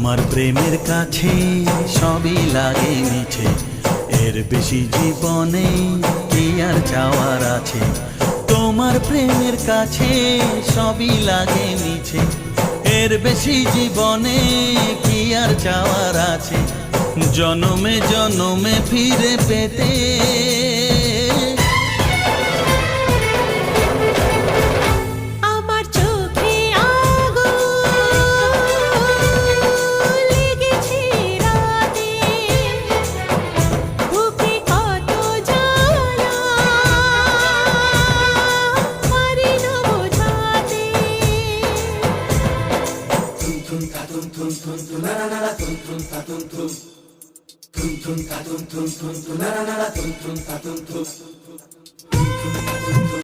তোমার প্রেমের কাছে সবই লাগে মিছে, এর বেশি জীবনে কি আর চাওয়ার আছে। তোমার প্রেমের কাছে সবই লাগে মিছে, এর বেশি জীবনে কি আর চাওয়ার আছে। জনমে জনমে ফিরে পেতে tum tum ta tum tum tum tum na na na tum tum ta tum tum